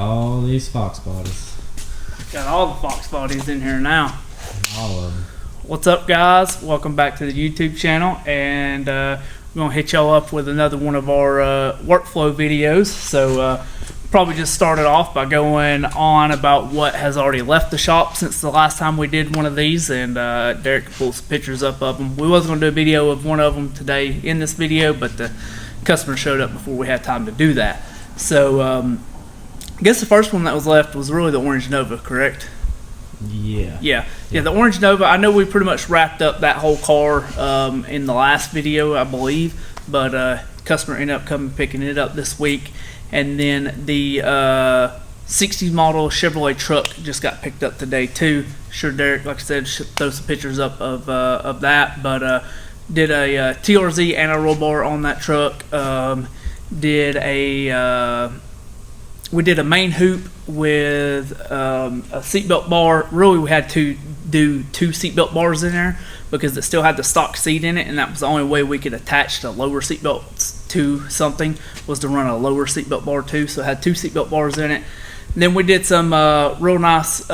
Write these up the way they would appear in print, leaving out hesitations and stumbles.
all these Fox bodies. Got all the Fox bodies in here now. All of them. What's up, guys? Welcome back to the YouTube channel, and we're gonna hit y'all up with another one of our workflow videos. So probably just started off by going on about what has already left the shop since the last time we did one of these, and Derek pulled some pictures up of them. We was gonna do a video of one of them today in this video, but the customer showed up before we had time to do that. So I guess the first one that was left was really the Orange Nova, correct? Yeah, the Orange Nova. I know we pretty much wrapped up that whole car in the last video, I believe, but customer ended up coming picking it up this week. And then the 60s model Chevrolet truck just got picked up today too. Sure, Derek, like I said, should throw some pictures up of that, but did a TRZ and a roll bar on that truck. We did a main hoop with a seatbelt bar. Really, we had to do two seatbelt bars in there because it still had the stock seat in it, and that was the only way we could attach the lower seatbelts to something, was to run a lower seatbelt bar too. So it had two seatbelt bars in it. And then we did some real nice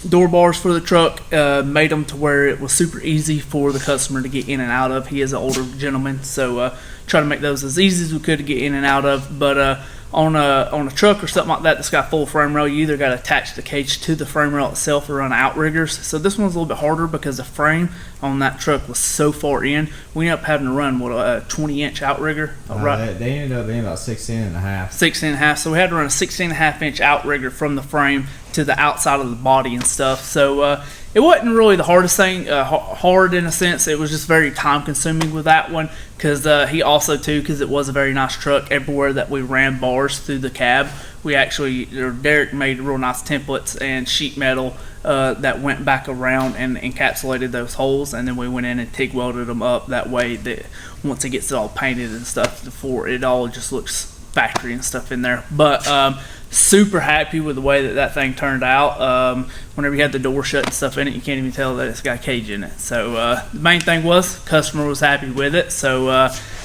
door bars for the truck, made them to where it was super easy for the customer to get in and out of. He is an older gentleman, so try to make those as easy as we could to get in and out of. But on a truck or something like that that's got full frame rail, you either got to attach the cage to the frame rail itself or run outriggers. So this one's a little bit harder because the frame on that truck was so far in. We ended up having to run a 20-inch outrigger. They ended up being about 16.5. 16.5. So we had to run a 16.5-inch outrigger from the frame to the outside of the body and stuff. So it wasn't really the hardest thing, hard in a sense. It was just very time consuming with that one, because he also too, because it was a very nice truck, everywhere that we ran bars through the cab, we actually, Derek made real nice templates and sheet metal that went back around and encapsulated those holes, and then we went in and TIG welded them up that way that once it gets it all painted and stuff, before it all just looks factory and stuff in there. But super happy with the way that thing turned out. Whenever you had the door shut and stuff in it, you can't even tell that it's got a cage in it. So the main thing was customer was happy with it. So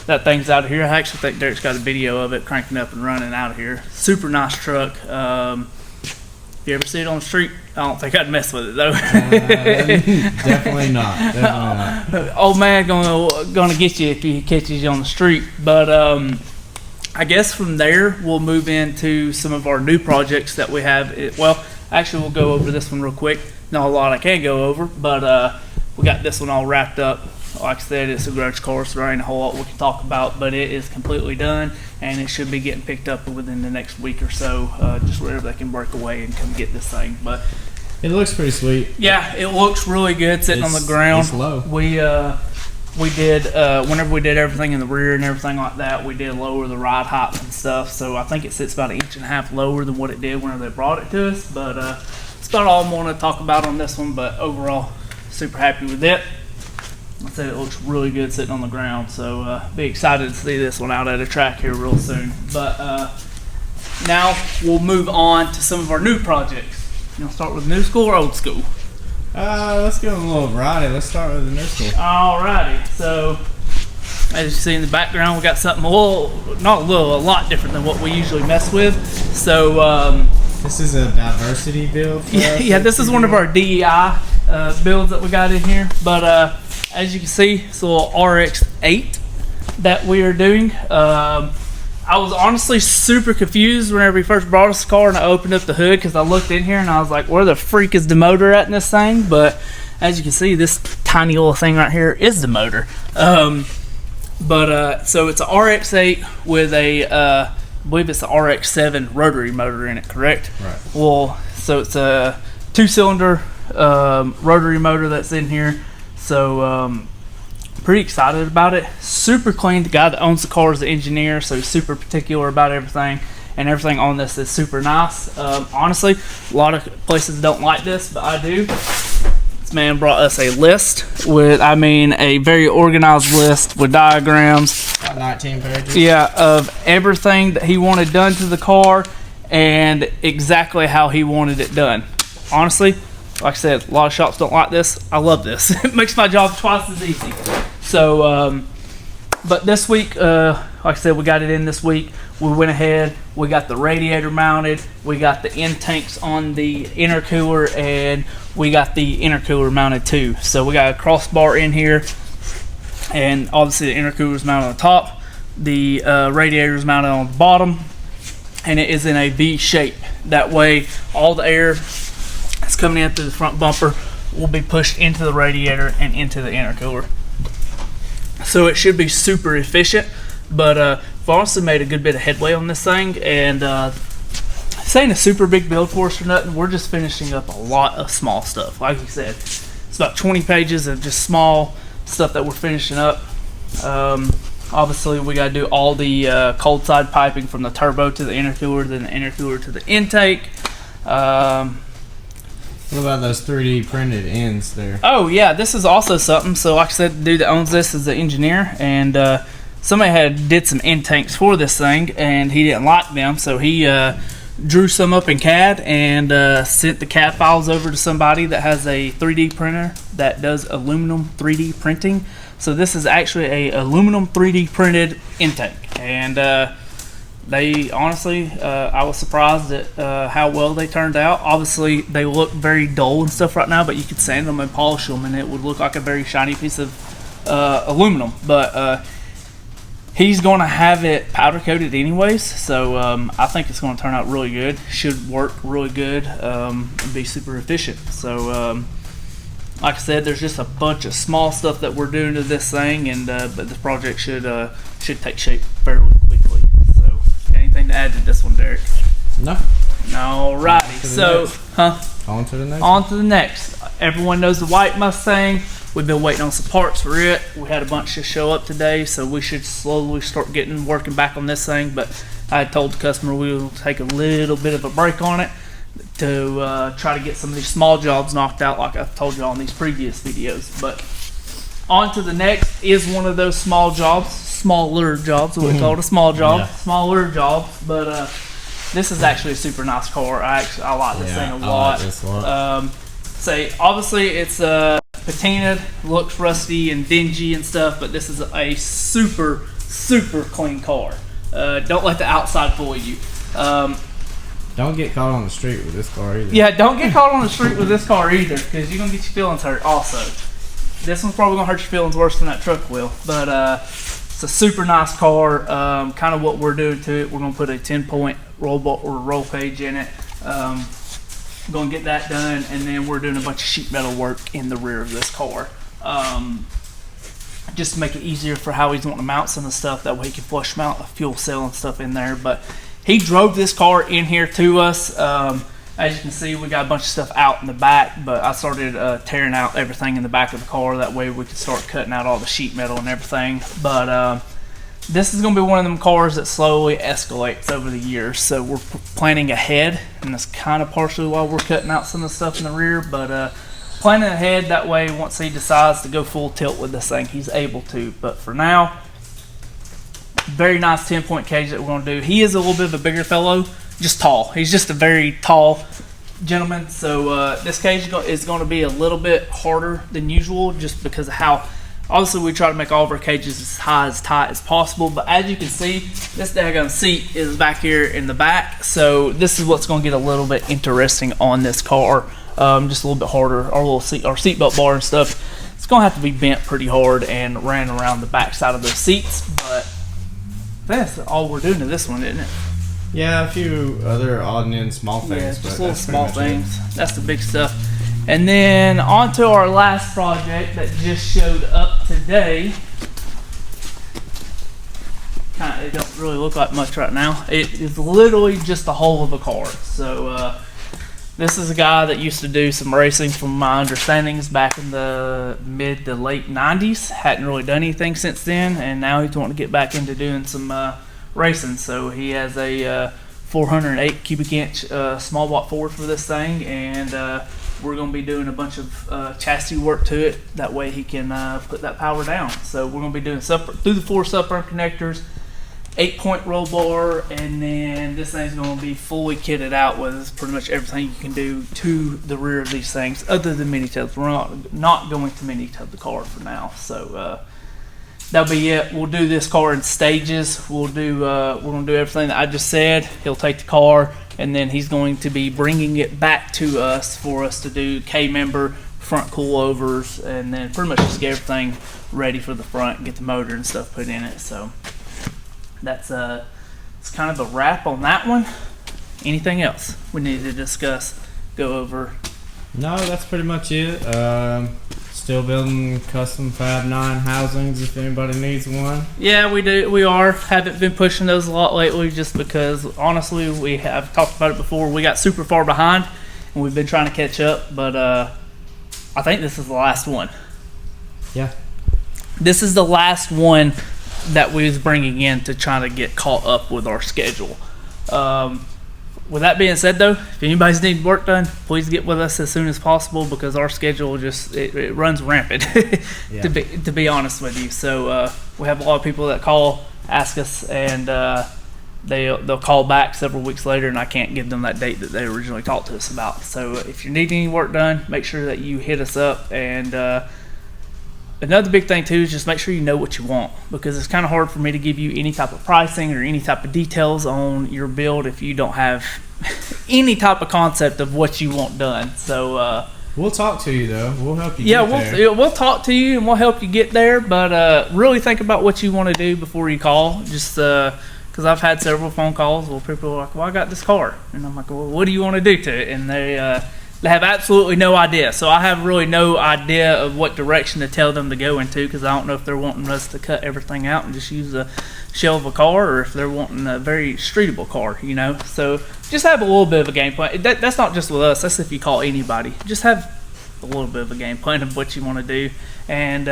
that thing's out of here. I actually think Derek's got a video of it cranking up and running out of here. Super nice truck. If you ever see it on the street, I don't think I'd mess with it though. Definitely not. Old man gonna get you if he catches you on the street. But I guess from there we'll move into some of our new projects that we have. Well, actually we'll go over this one real quick. Not a lot I can go over, but we got this one all wrapped up. Like I said, it's a grudge car, so there ain't a whole lot we can talk about, but it is completely done, and it should be getting picked up within the next week or so, just wherever they can break away and come get this thing. But it looks pretty sweet. Yeah, it looks really good sitting on the ground. It's low. We did, whenever we did everything in the rear and everything like that, we did lower the ride height and stuff. So I think it sits about 1.5 inches lower than what it did whenever they brought it to us. But it's about all I want to talk about on this one. But overall, super happy with it. I said it looks really good sitting on the ground. So be excited to see this one out at a track here real soon. But now we'll move on to some of our new projects. You want to start with new school or old school? Let's give them a little variety. Let's start with the new school. Alrighty, so as you see in the background, we got something a lot different than what we usually mess with. So this is a diversity build. Yeah, this is one of our DEI builds that we got in here. But as you can see, it's a little RX-8 that we are doing. I was honestly super confused whenever he first brought us the car and I opened up the hood, because I looked in here and I was like, where the freak is the motor at in this thing? But as you can see, this tiny little thing right here is the motor. So it's a RX-8 with I believe it's a RX-7 rotary motor in it, correct? Right. Well, so it's a 2-cylinder rotary motor that's in here. So pretty excited about it. Super clean. The guy that owns the car is the engineer, so he's super particular about everything, and everything on this is super nice. Honestly, a lot of places don't like this, but I do. This man brought us a list with, a very organized list with diagrams. About 19 pages. Yeah, of everything that he wanted done to the car and exactly how he wanted it done. Honestly, like I said, a lot of shops don't like this. I love this. It makes my job twice as easy. So, but this week like I said, we got it in this week. We went ahead, we got the radiator mounted, we got the end tanks on the intercooler, and we got the intercooler mounted too. So we got a crossbar in here, and obviously the intercooler is mounted on the top, the radiator is mounted on the bottom, and it is in a V shape. That way all the air that's coming in through the front bumper will be pushed into the radiator and into the intercooler. So it should be super efficient, but we've honestly made a good bit of headway on this thing, and this ain't a super big build for us or nothing. We're just finishing up a lot of small stuff. Like you said, it's about 20 pages of just small stuff that we're finishing up. Obviously, we got to do all the cold side piping from the turbo to the intercooler, then the intercooler to the intake. What about those 3D printed ends there? Oh yeah, this is also something. So like I said, the dude that owns this is the engineer, and somebody did some end tanks for this thing, and he didn't like them, so he drew some up in CAD and sent the CAD files over to somebody that has a 3D printer that does aluminum 3D printing. So this is actually a aluminum 3D printed intake, and they honestly, I was surprised at how well they turned out. Obviously, they look very dull and stuff right now, but you could sand them and polish them, and it would look like a very shiny piece of aluminum. But he's going to have it powder coated anyways, so I think it's going to turn out really good. Should work really good and be super efficient. So, like I said, there's just a bunch of small stuff that we're doing to this thing, and but this project should take shape fairly quickly. So, anything to add to this one, Derek? No. Alrighty. So, On to the next. On to the next. Everyone knows the white Mustang. We've been waiting on some parts for it. We had a bunch just show up today, so we should slowly start working back on this thing. But I had told the customer we will take a little bit of a break on it to try to get some of these small jobs knocked out, like I've told you all in these previous videos. But on to the next is one of those smaller jobs. We call it a small job, smaller jobs. But this is actually a super nice car. I like this thing a lot. Like this a lot. Obviously it's patinaed, looks rusty and dingy and stuff, but this is a super clean car. Don't let the outside fool you. Don't get caught on the street with this car either. Yeah, don't get caught on the street with this car either, because you're gonna get your feelings hurt. Also, this one's probably gonna hurt your feelings worse than that truck will. But it's a super nice car. Kind of what we're doing to it. We're gonna put a 10-point roll page in it. Gonna get that done, and then we're doing a bunch of sheet metal work in the rear of this car, just to make it easier for how he's wanting to mount some of the stuff. That way he can flush mount a fuel cell and stuff in there. But he drove this car in here to us. As you can see, we got a bunch of stuff out in the back, but I started tearing out everything in the back of the car. That way we could start cutting out all the sheet metal and everything. But this is going to be one of them cars that slowly escalates over the years, so we're planning ahead, and that's kind of partially why we're cutting out some of the stuff in the rear. But planning ahead, that way once he decides to go full tilt with this thing, he's able to. But for now, very nice 10-point cage that we're going to do. He is a little bit of a bigger fellow, just tall. He's just a very tall gentleman, so this cage is going to be a little bit harder than usual, just because of how obviously we try to make all of our cages as high as tight as possible. But as you can see, this daggone seat is back here in the back, so this is what's going to get a little bit interesting on this car. Just a little bit harder. Our seatbelt bar and stuff, it's going to have to be bent pretty hard and ran around the back side of those seats. But that's all we're doing to this one, isn't it? Yeah, a few other odd and end small things. Yeah, just little small things. That's the big stuff. And then on to our last project that just showed up today. It don't really look like much right now. It is literally just the whole of a car. So this is a guy that used to do some racing, from my understandings, back in the mid to late 90s. Hadn't really done anything since then, and now he's wanting to get back into doing some racing. So he has a 408 cubic inch small block Ford for this thing, and we're going to be doing a bunch of chassis work to it. That way he can put that power down. So we're going to be doing through the 4 subframe connectors, 8-point roll bar, and then this thing's going to be fully kitted out with pretty much everything you can do to the rear of these things, other than mini tub. We're not going to mini tub the car for now. So that'll be it. We'll do this car in stages. We're gonna do everything that I just said. He'll take the car, and then he's going to be bringing it back to us for us to do K-member, front coilovers, and then pretty much just get everything ready for the front and get the motor and stuff put in it. So that's it's kind of a wrap on that one. Anything else we need to discuss, go over? No, that's pretty much it. Still building custom Fab 9 housings if anybody needs one. Yeah, we do. We haven't been pushing those a lot lately just because, honestly, we have talked about it before. We got super far behind, and we've been trying to catch up, but I think this is the last one. Yeah. This is the last one that we was bringing in to try to get caught up with our schedule. With that being said, though, if anybody's needing work done, please get with us as soon as possible because our schedule just it runs rampant. Yeah. to be honest with you, so we have a lot of people that call, ask us, and they'll call back several weeks later, and I can't give them that date that they originally talked to us about. So if you're needing any work done, make sure that you hit us up. And another big thing too is just make sure you know what you want, because it's kind of hard for me to give you any type of pricing or any type of details on your build if you don't have any type of concept of what you want done. So we'll talk to you though. We'll help you. We'll talk to you and we'll help you get there. But really think about what you want to do before you call. Just because I've had several phone calls where people are like, "Well, I got this car," and I'm like, "Well, what do you want to do to it?" And they have absolutely no idea. So I have really no idea of what direction to tell them to go into, because I don't know if they're wanting us to cut everything out and just use a shell of a car, or if they're wanting a very streetable car, you know. So just have a little bit of a game plan. That's not just with us. That's if you call anybody. Just have a little bit of a game plan of what you want to do. And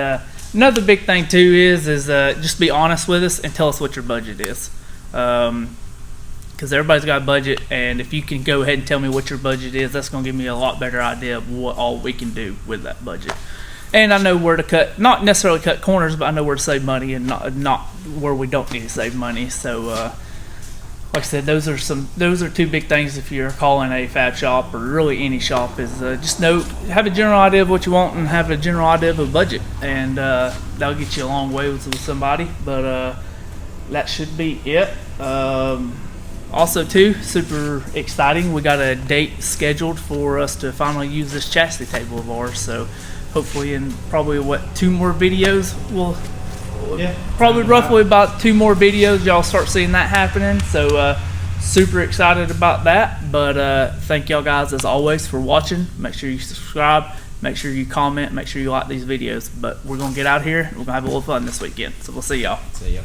another big thing too is just be honest with us and tell us what your budget is. Because everybody's got a budget, and if you can go ahead and tell me what your budget is, that's going to give me a lot better idea of what all we can do with that budget. And I know where to cut, not necessarily cut corners, but I know where to save money and not where we don't need to save money. So like I said, those are two big things if you're calling a fab shop or really any shop, is just have a general idea of what you want and have a general idea of a budget, and that'll get you a long way with somebody. But that should be it. Also too, super exciting, we got a date scheduled for us to finally use this chassis table of ours. So hopefully in probably 2 more videos, roughly about 2 more videos, y'all start seeing that happening. So super excited about that. But thank y'all guys as always for watching. Make sure you subscribe, make sure you comment, make sure you like these videos. But we're gonna get out here, we're gonna have a little fun this weekend. So we'll see y'all. See ya.